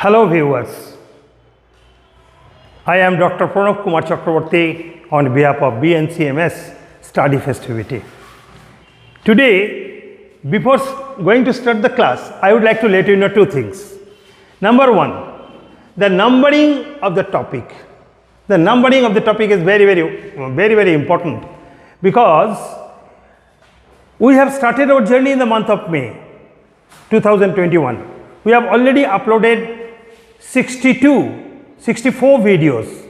Hello viewers, I am Dr. Pranav Kumar Chakraborty on behalf of BNCMS Study Festivity. Today, before going to start the class, I would like to let you know two things. Number one, the numbering of the topic. The numbering of the topic is very important because we have started our journey in the month of May 2021. We have already uploaded 64 videos.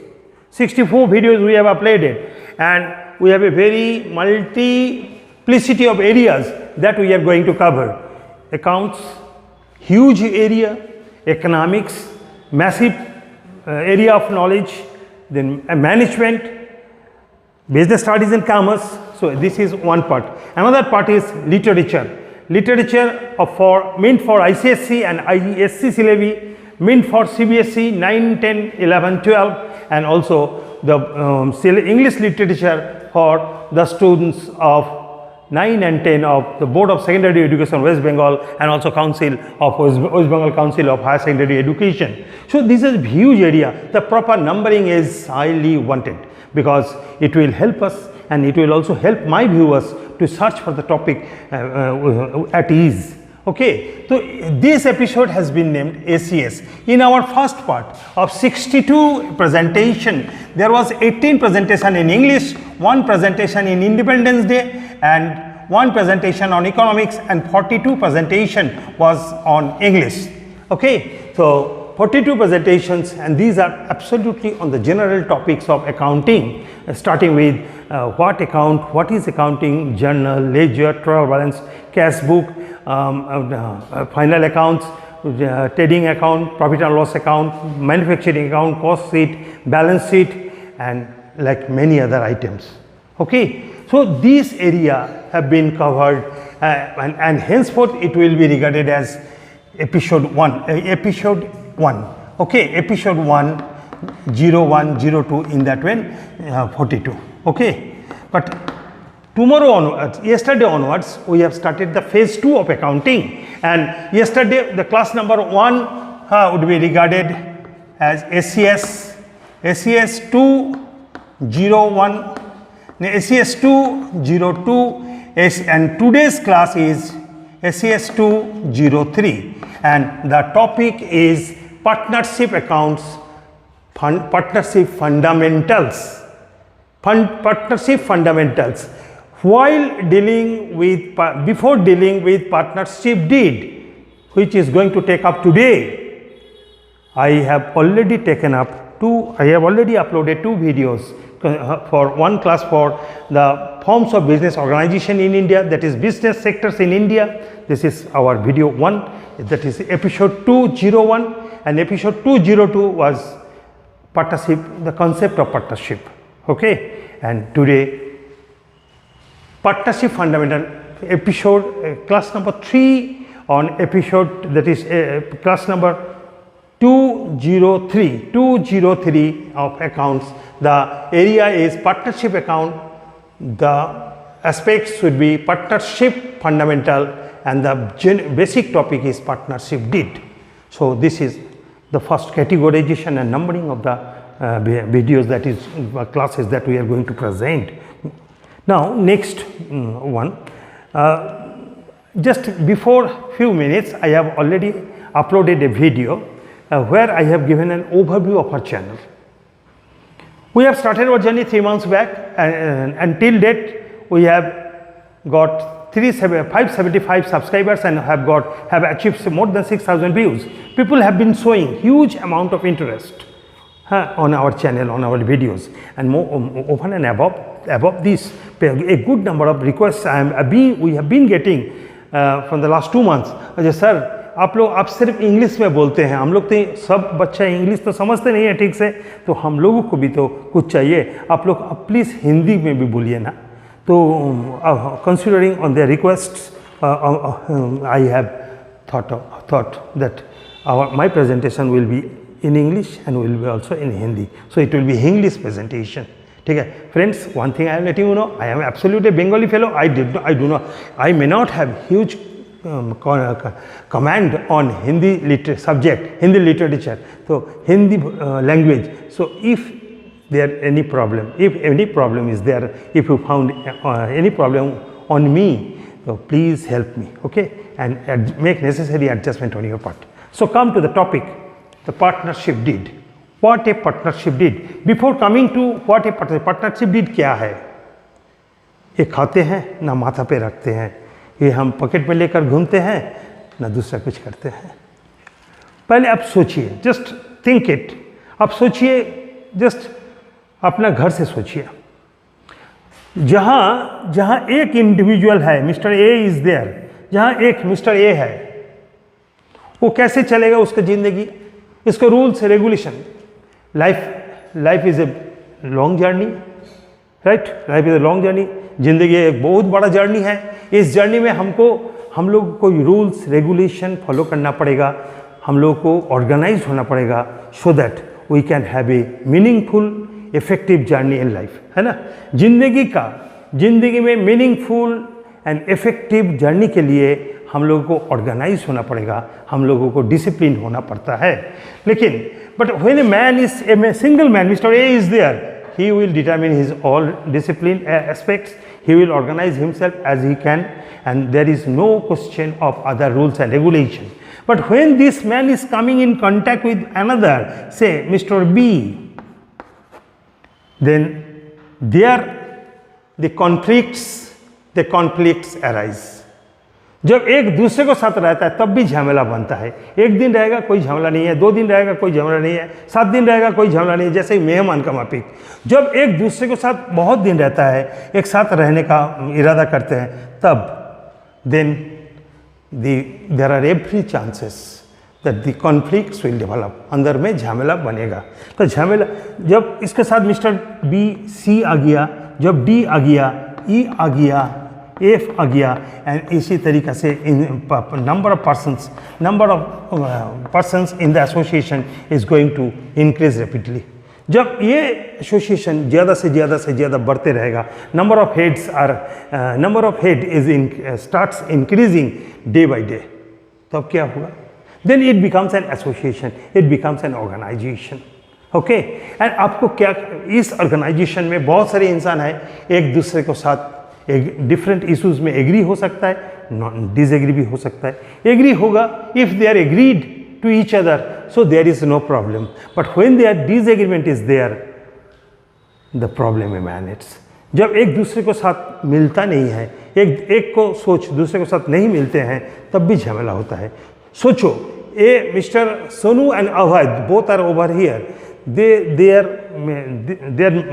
64 videos we have uploaded, and we have a very multiplicity of areas that we are going to cover. Accounts, huge area, economics, massive area of knowledge, then management, business studies and commerce. So this is one part. Another part is literature. Literature meant for ICSE and ISC syllabi, meant for CBSE 9, 10, 11, 12, and also the English literature for the students of 9 and 10 of the Board of Secondary Education West Bengal, and also Council of West Bengal Council of Higher Secondary Education. So this is a huge area. The proper numbering is highly wanted because it will help us, and it will also help my viewers to search for the topic at ease. Okay, so this episode has been named ACS. In our first part of 62 presentation, there was 18 presentation in English, 1 presentation in Independence Day, and 1 presentation on economics, and 42 presentation was on English. Okay, so 42 presentations, and these are absolutely on the general topics of accounting, starting with what is accounting, journal, ledger, trial balance, cash book, final accounts, trading account, profit and loss account, manufacturing account, cost sheet, balance sheet, and like many other items. Okay, so this area have been covered, and henceforth it will be regarded as episode 1. Okay, episode 1, 01, 02, in that way 42. Okay, but tomorrow onwards, yesterday onwards, we have started the phase 2 of accounting, and yesterday the class number 1 would be regarded as ACS 201, ACS 202, and today's class is ACS 203, and the topic is partnership accounts, partnership fundamentals. Partnership fundamentals. While dealing with, before dealing with partnership deed, which is going to take up today, I have already uploaded 2 videos for one class for the forms of business organization in India, that is business sectors in India. This is our video 1, that is episode 201, and episode 202 was partnership, the concept of partnership. Okay, and today partnership fundamental episode, class number 3 on episode, that is class number 203 of accounts. The area is partnership account. The aspects would be partnership fundamental, and the basic topic is partnership deed. So this is the first categorization and numbering of the videos, that is classes that we are going to present. Now next one, just before few minutes I have already uploaded a video where I have given an overview of our channel. We have started our journey 3 months back, and until date we have got 575 subscribers and have achieved more than 6,000 views. People have been showing huge amount of interest on our channel, on our videos, and more over and above this, a good number of requests we have been getting from the last 2 months. Sir, आप सिर्फ English में बोलते हैं, हम लोग तो सब बच्चा इंग्लिश तो समझते नहीं है ठीक से, तो हम लोगों को भी तो कुछ चाहिए, आप लोग प्लीज़ हिंदी में भी बोलिए ना. तो considering on their requests, I have thought that my presentation will be in English and will be also in Hindi. So it will be English presentation. Okay, friends, one thing I am letting you know, I am absolutely a Bengali fellow. I may not have huge command on Hindi subject, Hindi literature, so Hindi language. So if there any problem, if any problem is there, if you found any problem on me, so please help me, okay, and make necessary adjustment on your part. So come to the topic, the partnership deed. What a partnership deed. Before coming to what a partnership deed क्या है? ये खाते हैं ना माथा पे रखते हैं, ये हम पॉकेट में लेकर घूमते हैं ना दूसरा कुछ करते हैं। पहले आप सोचिए, जस्ट थिंक इट, आप सोचिए, जस्ट अपना घर से सोचिए, जहाँ एक इंडिविजुअल है, मिस्टर ए इज देयर, जहाँ एक मिस्टर ए है, वो कैसे चलेगा उसका ज़िंदगी, इसका rules regulation. Life is a long journey, right, life is a long journey, ज़िंदगी एक बहुत बड़ा जर्नी है। इस जर्नी में हम लोग को रूल्स रेगुलेशन फॉलो करना पड़ेगा, हम लोग को ऑर्गेनाइज होना पड़ेगा, so that we can have a meaningful effective journey in life, है ना। जिंदगी में मीनिंगफुल एंड इफेक्टिव जर्नी के लिए हम लोगों को ऑर्गेनाइज होना पड़ेगा, हम लोगों को डिसिप्लिन होना पड़ता है। लेकिन but when a man is a single man, mister A is there, he will determine his all discipline aspects, he will organize himself as he can, and there is no question of other rules and regulation. But when this man is coming in contact with another, say Mr. B, then there the conflicts arise. जब एक दूसरे को साथ रहता है तब भी झमेला बनता है। एक दिन रहेगा कोई झमेला नहीं है, 2 दिन रहेगा कोई झमेला नहीं है, 7 दिन रहेगा कोई झमेला नहीं है, जैसे मेहमान का माफिक। जब एक दूसरे के साथ बहुत दिन रहता है, एक साथ रहने का इरादा करते हैं, तब then there are every chances that the conflicts will develop, अंदर में झमेला बनेगा। तो झमेला जब इसके साथ मिस्टर बी सी आ गया, जब डी आ गया, ई आ गया, एफ आ गया, एंड इसी तरीक़े से number of persons in the association is going to increase rapidly. जब ये एसोसिएशन ज़्यादा से ज़्यादा बढ़ते रहेगा, number of head is starts increasing day by day, तब क्या होगा? Then it becomes an association, it becomes an organisation, okay. And आपको क्या, इस ऑर्गेनाइजेशन में बहुत सारे इंसान हैं, एक दूसरे को साथ एक डिफरेंट इश्यूज में एग्री हो सकता है, नॉन डिसएग्री भी हो सकता है। एग्री होगा if they are agreed to each other, so there is no problem, but when there disagreement is there, the problem emanates. जब एक दूसरे को साथ मिलता नहीं है, एक को सोच दूसरे को साथ नहीं मिलते हैं, तब भी झमेला होता है। सोचो, a mister Sonu and Avaidh both are over here, their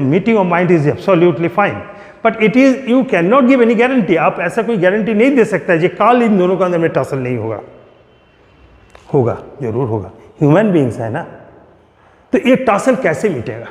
meeting of mind is absolutely fine, but it is, you cannot give any guarantee. आप ऐसा कोई गारंटी नहीं दे सकता है कि कल इन दोनों के अंदर में टसल नहीं होगा। होगा, जरूर होगा, ह्यूमन बींग्स है ना। तो ये टसल कैसे मिटेगा?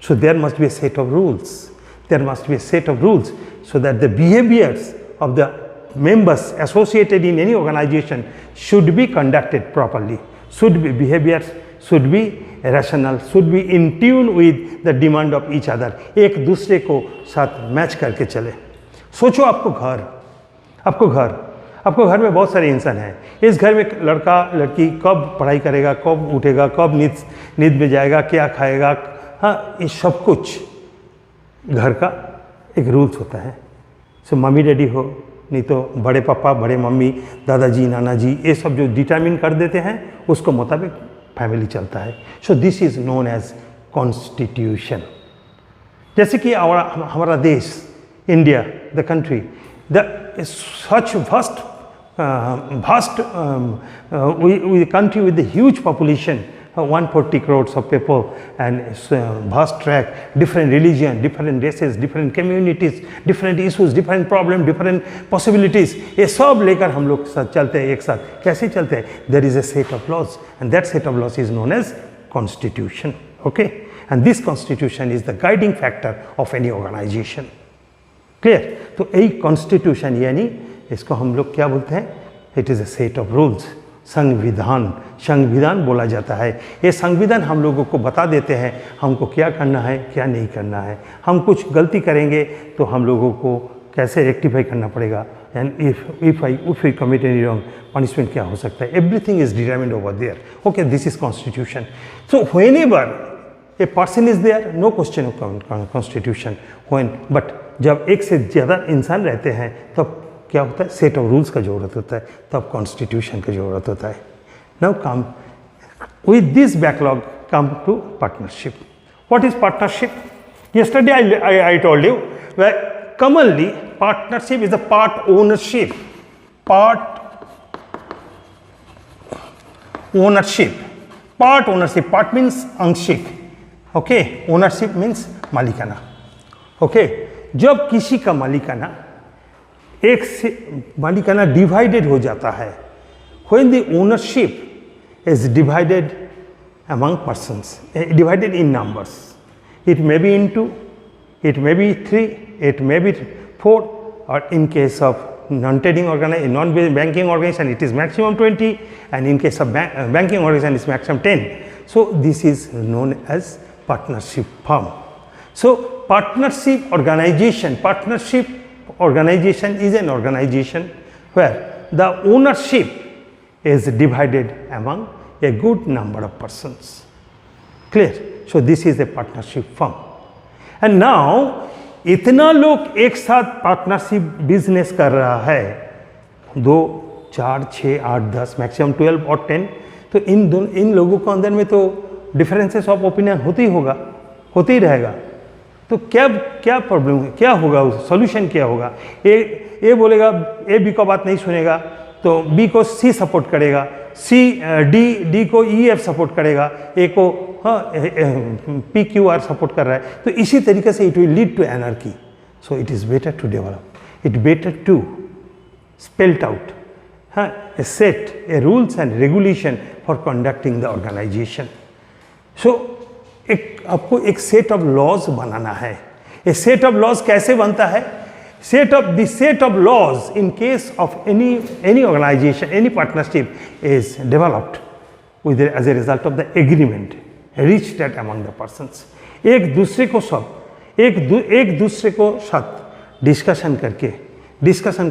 So there must be a set of rules, there must be a set of rules so that the behaviors of the members associated in any organization should be conducted properly, behaviors should be rational, should be in tune with the demand of each other, एक दूसरे को साथ match करके चले। सोचो, आपको घर में बहुत सारे इंसान हैं। इस घर में लड़का लड़की कब पढ़ाई करेगा, कब उठेगा, कब नींद में जाएगा, क्या खाएगा, हाँ, ये सब कुछ घर का एक रूल्स होता है। सो मम्मी डैडी हो, नहीं तो बड़े पापा, बड़े मम्मी, दादाजी, नाना जी, ये सब जो डिटरमिन कर देते हैं, उसको मुताबिक फैमिली चलता है। So this is known as constitution. जैसे कि हमारा देश India, the country, the such vast country with a huge population, 140 crores of people, and vast track, different religion, different races, different communities, different issues, different problem, different possibilities, ये सब लेकर हम लोग साथ चलते हैं। एक साथ कैसे चलते हैं? There is a set of laws, and that set of laws is known as constitution, okay, and this constitution is the guiding factor of any organization, clear? तो यही constitution यानी इसको हम लोग क्या बोलते हैं? It is a set of rules, संविधान बोला जाता है। ये संविधान हम लोगों को बता देते हैं हमको क्या करना है, क्या नहीं करना है। हम कुछ गलती करेंगे तो हम लोगों को कैसे रेक्टिफाई करना पड़ेगा, and if I commit any wrong, punishment क्या हो सकता है, everything is determined over there. Okay, this is constitution. So whenever a person is there, no question of constitution. When but जब एक से ज़्यादा इंसान रहते हैं तब क्या होता है, सेट ऑफ रूल्स का ज़रूरत होता है, तब कॉन्स्टिट्यूशन की ज़रूरत होता है. Now come with this backlog come to partnership. What is partnership? Yesterday I told you that commonly partnership is a part ownership. Part ownership. Part ownership. Part means अंशिक. Okay. Ownership means मालिकाना. Okay. जब किसी का मालिकाना एक से मालिकाना divided हो जाता है, when the ownership is divided among persons, divided in numbers. It may be in 2, it may be 3, it may be 4, or in case of non-trading organization, non-banking organization, it is maximum 20, and in case of banking organization, it's maximum 10. So this is known as partnership firm. So partnership organization is an organization where the ownership is divided among a good number of persons. Clear? So this is a partnership firm. And now इतना लोग एक साथ partnership business कर रहा है, 2, 4, 6, 8, 10, maximum 12 और 10. तो इन लोगों को अंदर में तो डिफरेंसेस ऑफ ओपिनियन होते ही रहेगा. तो क्या प्रॉब्लम है, क्या होगा, सॉल्यूशन क्या होगा? ए बोलेगा, ए बी को बात नहीं सुनेगा तो बी को सी सपोर्ट करेगा, डी को ई एफ सपोर्ट करेगा, ए को पी क्यू आर सपोर्ट कर रहा है. तो इसी तरीके से it will lead to anarchy. So it is better to develop, it better to spelt out a set, a rules and regulation for conducting the organisation. So आपको एक set of laws बनाना है. ए सेट ऑफ लॉज कैसे बनता है? set of laws in case of any organization, any partnership is developed as a result of the agreement reached at among the persons. एक दूसरे को साथ डिस्कशन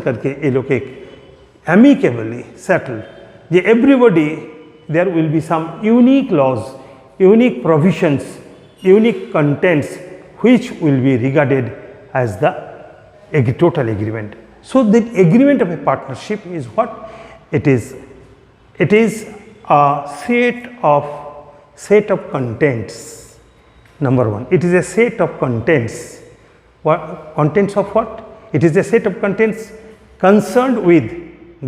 करके ये लोग एक amicably settled. Everybody, there will be some unique laws, unique provisions, unique contents which will be regarded as the total agreement. So the agreement of a partnership is what? It is a set of contents. Number one, it is a set of contents. What contents of what? It is a set of contents concerned with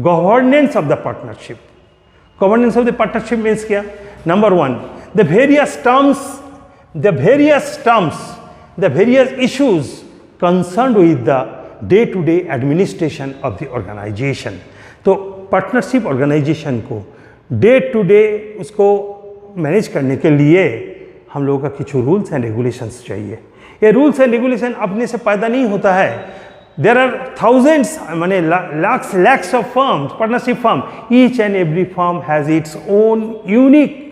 governance of the partnership. Governance of the partnership means kya? Number one, the various issues concerned with the day-to-day administration of the organization. तो partnership organisation को day to day उसको manage करने के लिए हम लोगों का कुछ रूल्स एंड रेगुलेशंस चाहिए. ये रूल्स एंड रेगुलेशन अपने से पैदा नहीं होता है. देयर आर थाउजेंड्स, माने lakhs of firms, partnership firm. Each and every firm has its own unique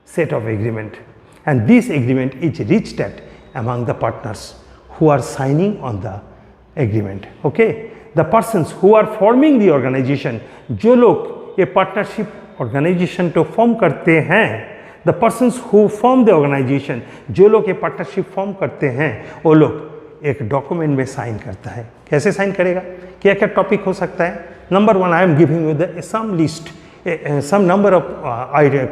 set of agreement, and this agreement is reached at among the partners who are signing on the agreement. Okay, the persons who are forming the organization, जो लोग ये partnership organization तो form करते हैं, the persons who form the organization, जो लोग ये partnership form करते हैं, वो लोग एक document में sign करता है. कैसे sign करेगा? क्या क्या topic हो सकता है? Number one, I am giving you the some list. Some number of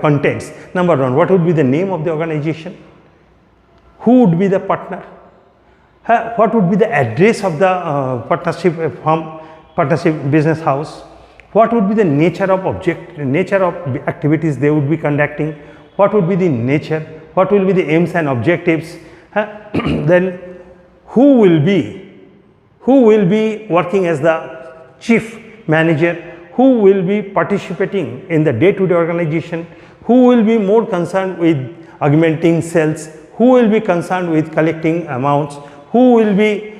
contents. Number one, what would be the name of the organization? Who would be the partner? What would be the address of the partnership firm, partnership business house? What would be the nature of activities they would be conducting? What would be the nature? What will be the aims and objectives? Then who will be working as the chief manager? Who will be participating in the day-to-day organization? Who will be more concerned with augmenting sales? Who will be concerned with collecting amounts? Who will be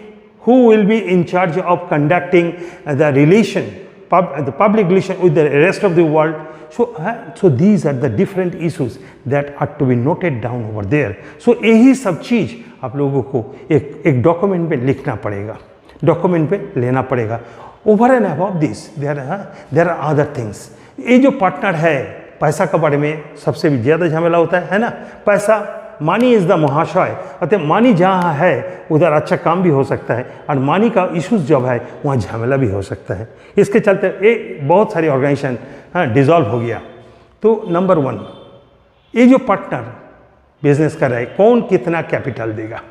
in charge of conducting the public relation with the rest of the world? So these are the different issues that are to be noted down over there. So यही सब चीज आप लोगों को एक document पे लिखना पड़ेगा, डॉक्यूमेंट पे लेना पड़ेगा. Over and above this there are other things. ये जो पार्टनर है, पैसा के बारे में सबसे भी ज़्यादा झमेला होता है ना। पैसा, मानी इज़ द महाशय, अतः मानी जहाँ है उधर अच्छा काम भी हो सकता है, और मानी का इश्यूज जब है वहाँ झमेला भी हो सकता है। इसके चलते ये बहुत सारी ऑर्गेनाइजेशन डिज़ोल्व हो गया। तो नंबर 1, ये जो पार्टनर बिजनेस कर रहा है, कौन कितना कैपिटल देगा?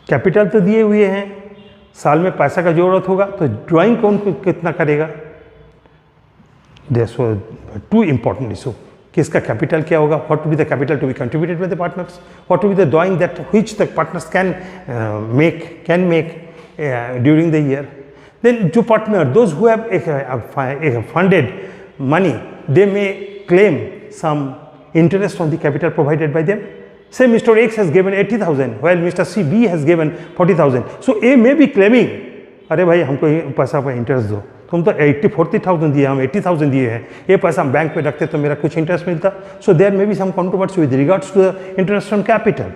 कैपिटल तो दिए हुए हैं, साल में पैसा का जरूरत होगा, तो ड्राइंग कौन कितना करेगा? This was two important issue. किसका कैपिटल क्या होगा? What will be the capital to be contributed by the partners? What will be the drawing that which the partners can make during the year? Then जो partner, those who have funded money, they may claim some interest on the capital provided by them. Say Mr. X has given 80,000 while Mr. C B has given 40,000. So A may be claiming, अरे भाई हमको पैसा पर interest दो, तुम तो 40,000 दिए, हम 80,000 दिए हैं, ये पैसा हम बैंक में रखते तो मेरा कुछ इंटरेस्ट मिलता। So there may be some controversy with regards to the interest on capital.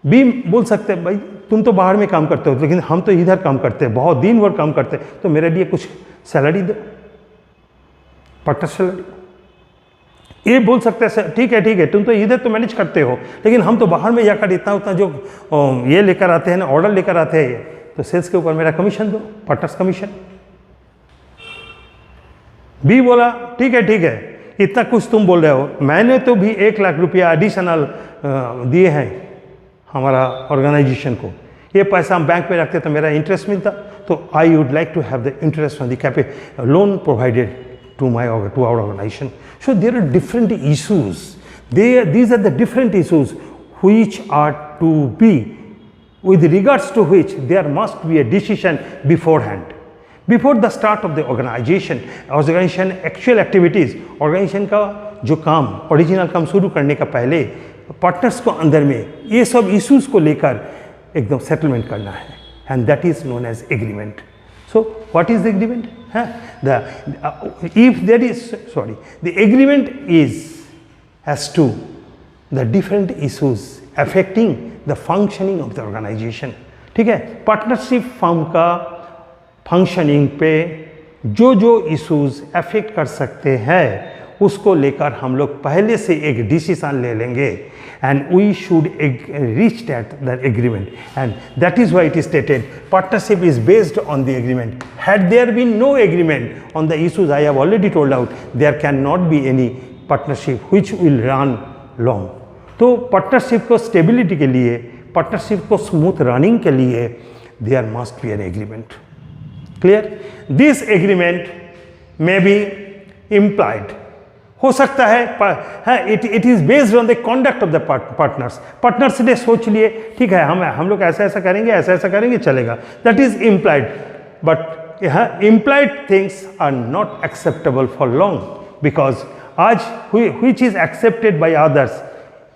बी बोल सकते हैं भाई तुम तो बाहर में काम करते हो, लेकिन हम तो इधर काम करते हैं, बहुत दिन भर काम करते हैं, तो मेरे लिए कुछ सैलरी दो, पार्टनर सैलरी। ये बोल सकते हैं ठीक है तुम तो इधर तो मैनेज करते हो, लेकिन हम तो बाहर में जाकर इतना उतना जो ये लेकर आते हैं ना, ऑर्डर लेकर आते हैं, तो सेल्स के ऊपर मेरा कमीशन दो, पार्टनर्स कमीशन। बी बोला ठीक है इतना कुछ तुम बोल रहे हो, मैंने तो भी 1 लाख रुपया एडिशनल दिए हैं हमारा ऑर्गेनाइजेशन को, ये पैसा हम बैंक में रखते तो मेरा इंटरेस्ट मिलता, तो I would like to have the interest on the capital loan provided to our organization. So there are different issues. These are the different issues which are to be, with regards to which there must be a decision beforehand. Before the start of the organization actual activities, organization का जो काम, original काम शुरू करने का पहले partners को अंदर में ये सब issues को लेकर एकदम settlement करना है, and that is known as agreement. So what is the agreement? The agreement is as to the different issues affecting the functioning of the organization. ठीक है, पार्टनरशिप फर्म का फंक्शनिंग पे जो issues अफेक्ट कर सकते हैं उसको लेकर हम लोग पहले से एक डिसीजन ले लेंगे, and we should reach that agreement, and that is why it is stated partnership is based on the agreement. Had there been no agreement on the issues I have already told out, there cannot be any partnership which will run long. तो partnership को stability के लिए, partnership को smooth running के लिए there must be an agreement. Clear? This agreement may be implied. हो सकता है it is based on the conduct of the partners ने सोच लिए ठीक है हम लोग ऐसा करेंगे चलेगा, that is implied, but implied things are not acceptable for long, because आज which is accepted by others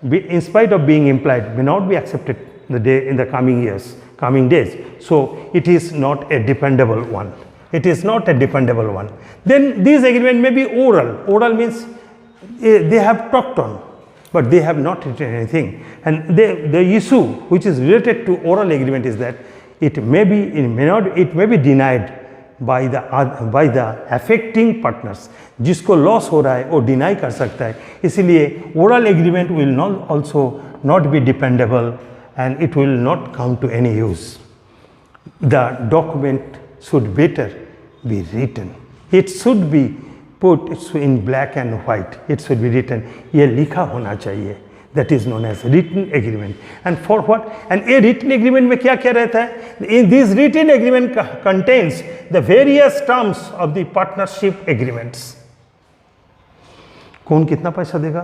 in spite of being implied may not be accepted in the coming days. So it is not a dependable one. It is not a dependable one. Then these agreement may be oral. Oral means they have talked on, but they have not written anything. And the issue which is related to oral agreement is that it may be denied by the affecting partners. जिसको loss हो रहा है वो deny कर सकता है, इसीलिए oral agreement will not be dependable and it will not come to any use. The document should better be written. It should be put in black and white. It should be written. ये लिखा होना चाहिए. That is known as written agreement. And for what? And a written agreement में क्या क्या रहता है? In this written agreement contains the various terms of the partnership agreements. कौन कितना पैसा देगा,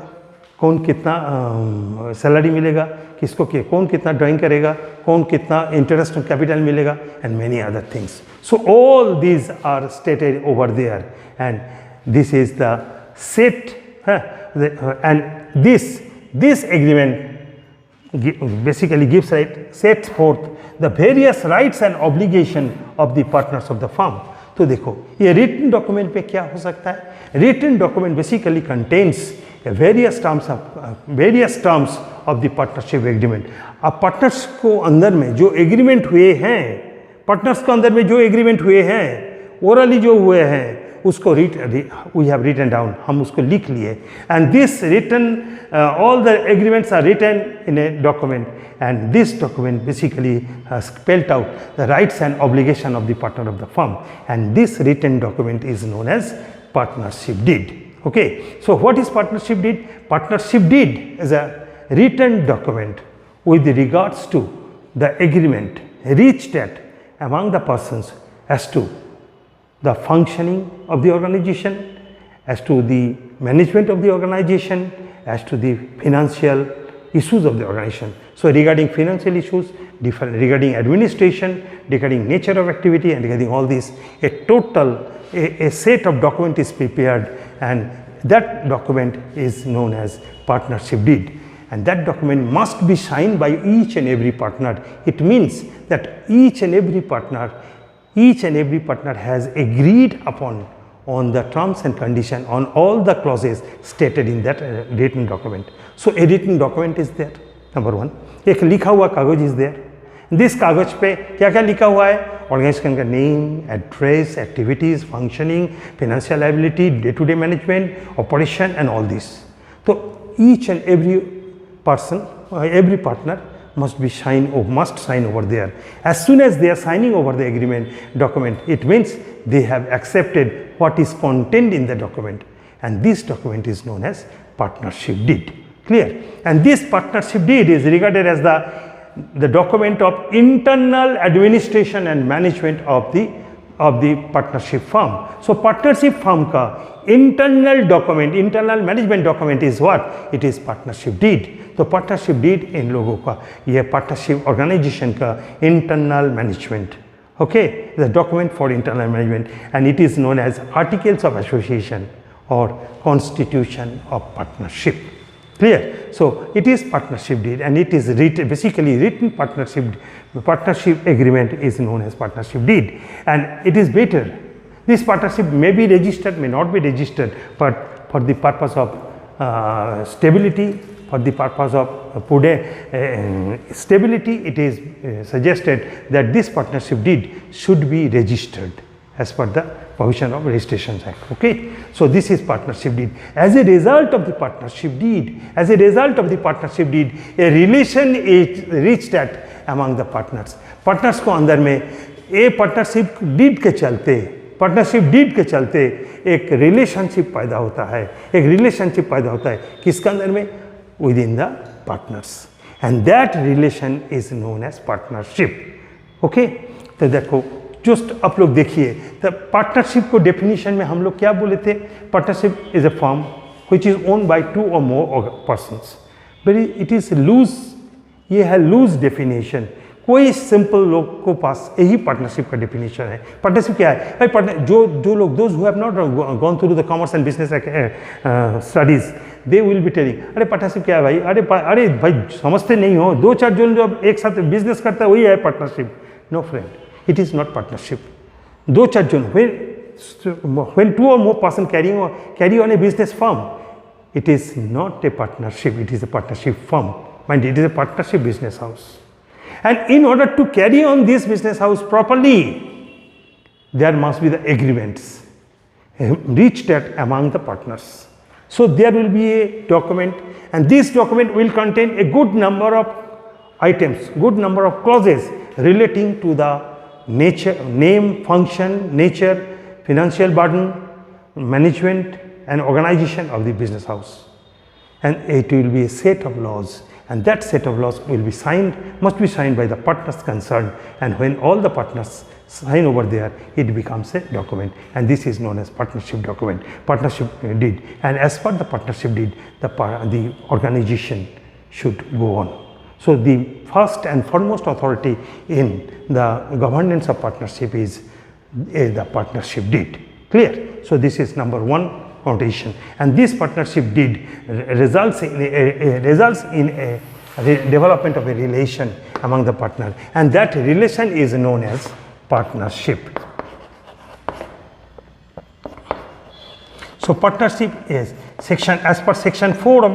कौन कितना सैलरी मिलेगा, किसको कौन कितना ड्राइंग करेगा, कौन कितना इंटरेस्ट ऑन कैपिटल मिलेगा, and many other things. So all these are stated over there, and this is the set, and this agreement basically sets forth the various rights and obligation of the partners of the firm. तो देखो ये written document पे क्या हो सकता है? Written document basically contains various terms of the partnership agreement. अब partners को अंदर में जो एग्रीमेंट हुए हैं पार्टनर्स के अंदर में जो एग्रीमेंट हुए हैं, ओरली जो हुए हैं, उसको वी हैव रिटन डाउन, हम उसको लिख लिए, and this written all the agreements are written in a document, and this document basically spelled out the rights and obligation of the partner of the firm, and this written document is known as partnership deed. Okay, so what is partnership deed? Partnership deed is a written document with regards to the agreement reached at among the persons as to the functioning of the organization, as to the management of the organization, as to the financial issues of the organization. So regarding financial issues, regarding administration, regarding nature of activity, and regarding all this, a set of document is prepared, and that document is known as partnership deed, and that document must be signed by each and every partner. It means that each and every partner has agreed upon on the terms and condition, on all the clauses stated in that written document. So a written document is there, number one. एक लिखा हुआ कागज is there. This कागज पे क्या क्या लिखा हुआ है? ऑर्गेनाइजेशन का name, address, activities, functioning, financial liability, day to day management, operation and all this. तो each and every person, every partner must sign over there. As soon as they are signing over the agreement document, it means they have accepted what is contained in the document, and this document is known as partnership deed. Clear? And this partnership deed is regarded as the document of internal administration and management of the partnership firm. So partnership firm ka internal document, internal management document is what? It is partnership deed. तो partnership deed इन लोगों का, यह partnership organisation का internal management, okay, the document for internal management, and it is known as articles of association or constitution of partnership. Clear? So it is partnership deed, and it is basically written partnership agreement is known as partnership deed, and it is better. This partnership may be registered, may not be registered, but for the purpose of stability, for the purpose of stability, it is suggested that this partnership deed should be registered as per the provision of Registration Act. Okay, so this is partnership deed. As a result of the partnership deed, a relation is reached at among the partners. Partners को अंदर में ये partnership deed के चलते एक relationship पैदा होता है, किसके अंदर में? Within the partners, and that relation is known as partnership. Okay, तो देखो जस्ट आप लोग देखिए, तो पार्टनरशिप को डेफिनेशन में हम लोग क्या बोले थे? Partnership is a firm which is owned by two or more persons. But it is loose, ये है लूज डेफिनेशन. कोई सिंपल लोग को पास यही पार्टनरशिप का डेफिनेशन है. पार्टनरशिप क्या है भाई? पार्टनर जो लोग, those who have not gone through the commerce and business studies, they will be telling, अरे पार्टनरशिप क्या है भाई? अरे भाई समझते नहीं हो, दो चार जन जो एक साथ बिजनेस करता है वही है partnership. No friend, it is not partnership. दो चार जन, when two or more person carry on a business firm, it is not a partnership, it is a partnership firm. Mind, it is a partnership business house. And in order to carry on this business house properly, there must be the agreements reached at among the partners. So there will be a document, and this document will contain a good number of items, good number of clauses relating to the nature, name, function, nature, financial burden, management and organization of the business house. And it will be a set of laws, and that set of laws will be signed, must be signed by the partners concerned, and when all the partners sign over there, it becomes a document, and this is known as partnership document, partnership deed. And as per the partnership deed, the organization should go on. So the first and foremost authority in the governance of partnership is the partnership deed. Clear? So this is number one foundation, and this partnership deed results in a development of a relation among the partners, and that relation is known as partnership. So partnership is as per section 4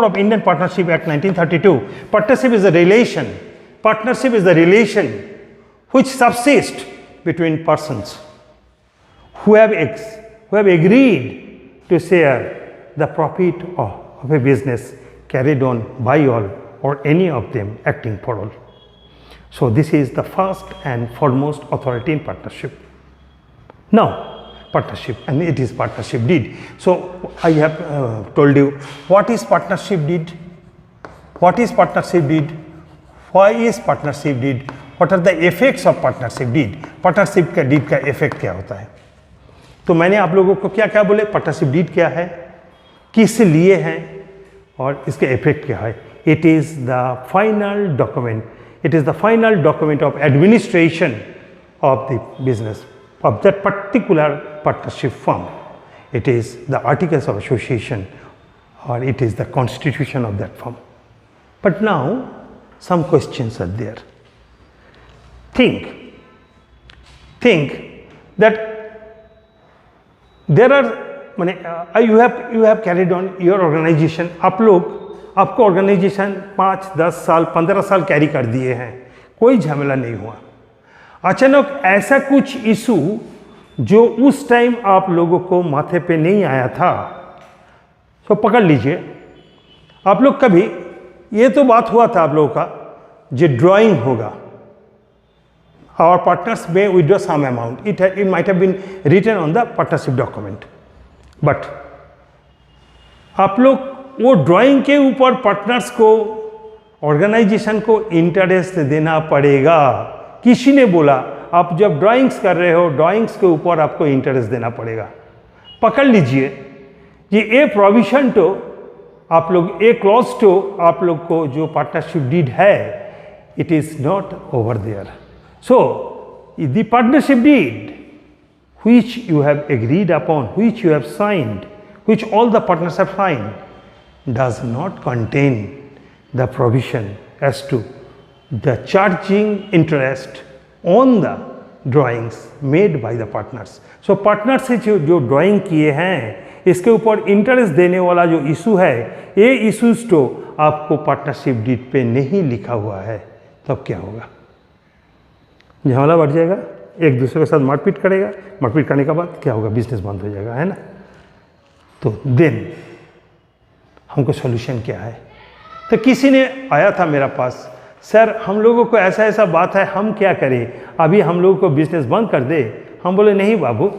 of Indian Partnership Act 1932. Partnership is a relation Partnership is the relation which subsists between persons who have agreed to share the profit of a business carried on by all or any of them acting for all. So this is the first and foremost authority in partnership. Now, partnership, and it is partnership deed. So I have told you what is partnership deed, what is partnership deed, why is partnership deed, what are the effects of partnership deed, partnership का deed का effect क्या होता है. तो मैंने आप लोगों को क्या क्या बोले, पार्टनरशिप डीड क्या है, किस लिए है और इसके इफेक्ट क्या है. It is the final document, it is the final document of administration of the business of that particular partnership firm. It is the articles of association or it is the constitution of that firm. But now some questions are there. think that there are you have carried on your organization. आपको organisation 5, 10 साल 15 साल carry कर दिए हैं, कोई झमेला नहीं हुआ. अचानक ऐसा कुछ इशू जो उस टाइम आप लोगों को माथे पे नहीं आया था, तो पकड़ लीजिए. आप लोग कभी ये तो बात हुआ था आप लोगों का जो ड्राइंग होगा, our partners may withdraw some amount. It might have been written on the partnership document. But आप लोग वो ड्राइंग के ऊपर पार्टनर्स को, ऑर्गेनाइजेशन को इंटरेस्ट देना पड़ेगा. किसी ने बोला आप जब ड्राइंग्स कर रहे हो, ड्राइंग्स के ऊपर आपको इंटरेस्ट देना पड़ेगा. पकड़ लीजिए ये प्रोविजन तो आप लोग, ए क्लॉज तो आप लोग को जो पार्टनरशिप डीड है, it is not over there. So, the partnership deed which you have agreed upon, which you have signed, which all the partners have signed, does not contain the provision as to the charging interest on the drawings made by the partners. So, partners से जो drawing किए हैं इसके ऊपर interest देने वाला जो issue है, ये इशूज तो आपको पार्टनरशिप डीड पे नहीं लिखा हुआ है. तब क्या होगा, झमेला बढ़ जाएगा, एक दूसरे के साथ मारपीट करेगा, मारपीट करने के बाद क्या होगा, बिजनेस बंद हो जाएगा, है ना. तो देन हमको सॉल्यूशन क्या है. तो किसी ने आया था मेरा पास, सर हम लोगों को ऐसा ऐसा बात है, हम क्या करें, अभी हम लोगों को बिजनेस बंद कर दे. हम बोले नहीं बाबू,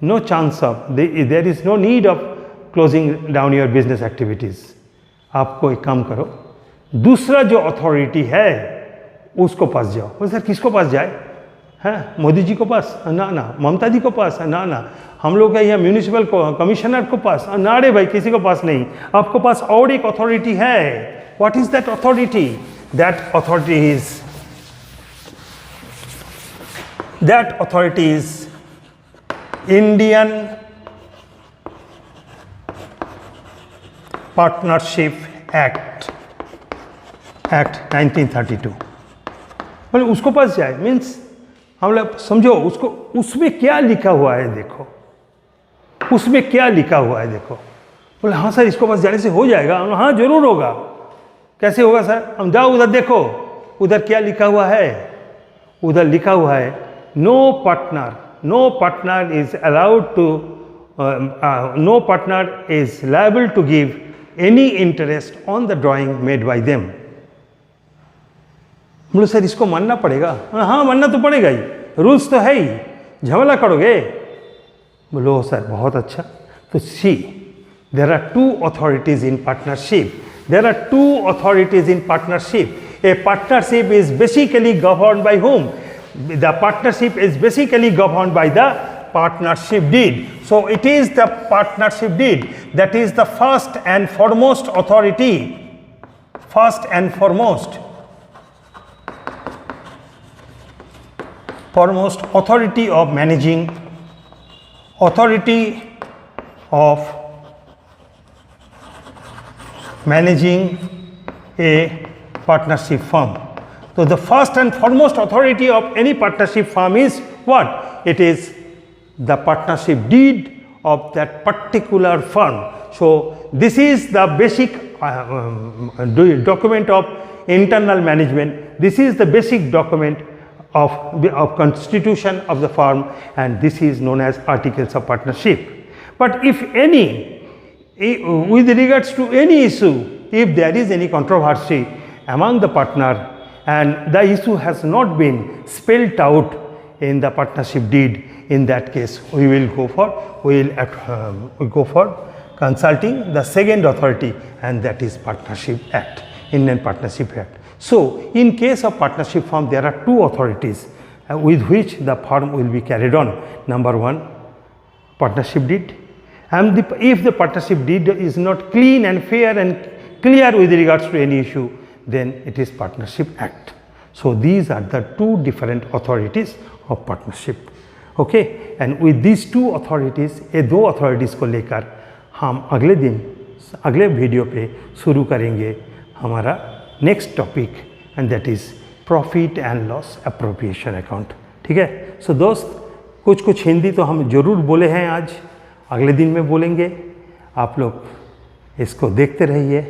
no chance of, there is no need of closing down your business activities. आपको एक काम करो, दूसरा जो अथॉरिटी है उसको पास जाओ. बोले सर किसको पास जाए, हैं मोदी जी को पास, ना ना ममता जी को पास, ना ना हम लोग यहाँ म्यूनिसिपल कमिश्नर को पास, ना रे भाई किसी को पास नहीं. आपको पास और एक अथॉरिटी है. What is that authority? That authority is Indian partnership act 1932. बोले उसको पास जाए, मीन्स हम लोग समझो उसको, उसमें क्या लिखा हुआ है देखो, उसमें क्या लिखा हुआ है देखो. बोले हाँ सर इसको पास जाने से हो जाएगा. हाँ जरूर होगा. कैसे होगा सर? हम जाओ उधर देखो, उधर क्या लिखा हुआ है. उधर लिखा हुआ है no partner is allowed to, no partner is liable to give any interest on the drawing made by them. बोलो सर इसको मानना पड़ेगा. हाँ मानना तो पड़ेगा ही, रूल्स तो है ही, झमेला करोगे. बोलो सर बहुत अच्छा. तो see there are two authorities in partnership. There are two authorities in partnership. A partnership is basically governed by whom? The partnership is basically governed by the partnership deed. So it is the partnership deed that is the first and foremost authority, first and foremost authority of managing, a partnership firm. So the first and foremost authority of any partnership firm is what? It is the partnership deed of that particular firm. So this is the basic document of internal management. This is the basic document of constitution of the firm, and this is known as articles of partnership. But if any, with regards to any issue, if there is any controversy among the partner and the issue has not been spelled out in the partnership deed, in that case we will go for consulting the second authority, and that is Partnership Act, Indian Partnership Act. So in case of partnership firm, there are two authorities with which the firm will be carried on. Number one, partnership deed, and if the partnership deed is not clean and fair and clear with regards to any issue, then it is Partnership Act. So these are the two different authorities of partnership. Okay, and with this two authorities, ये दो authorities को लेकर हम अगले दिन अगले video पे शुरू करेंगे हमारा next topic, and that is profit and loss appropriation account. ठीक है. सो दोस्त, कुछ हिंदी तो हम ज़रूर बोले हैं, आज अगले दिन में बोलेंगे. आप लोग इसको देखते रहिए.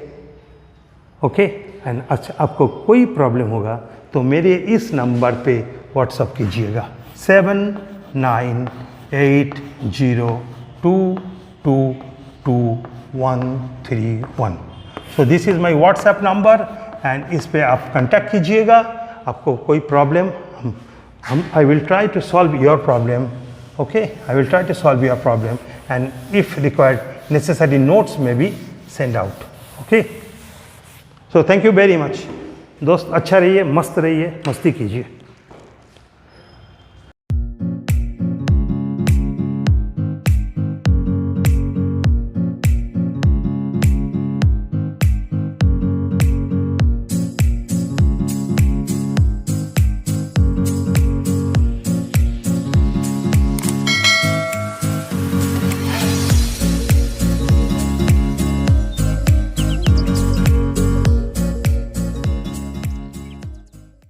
ओके. एंड अच्छा, आपको कोई प्रॉब्लम होगा तो मेरे इस नंबर पे व्हाट्सअप कीजिएगा 7980222131. So this is my WhatsApp number, and इस पे आप कांटेक्ट कीजिएगा. आपको कोई problem, I will try to solve your problem. Okay, I will try to solve your problem, and if required, necessary notes may be sent out. Okay. So thank you very much. दोस्त, अच्छा रहिए, मस्त रहिए, मस्ती कीजिए.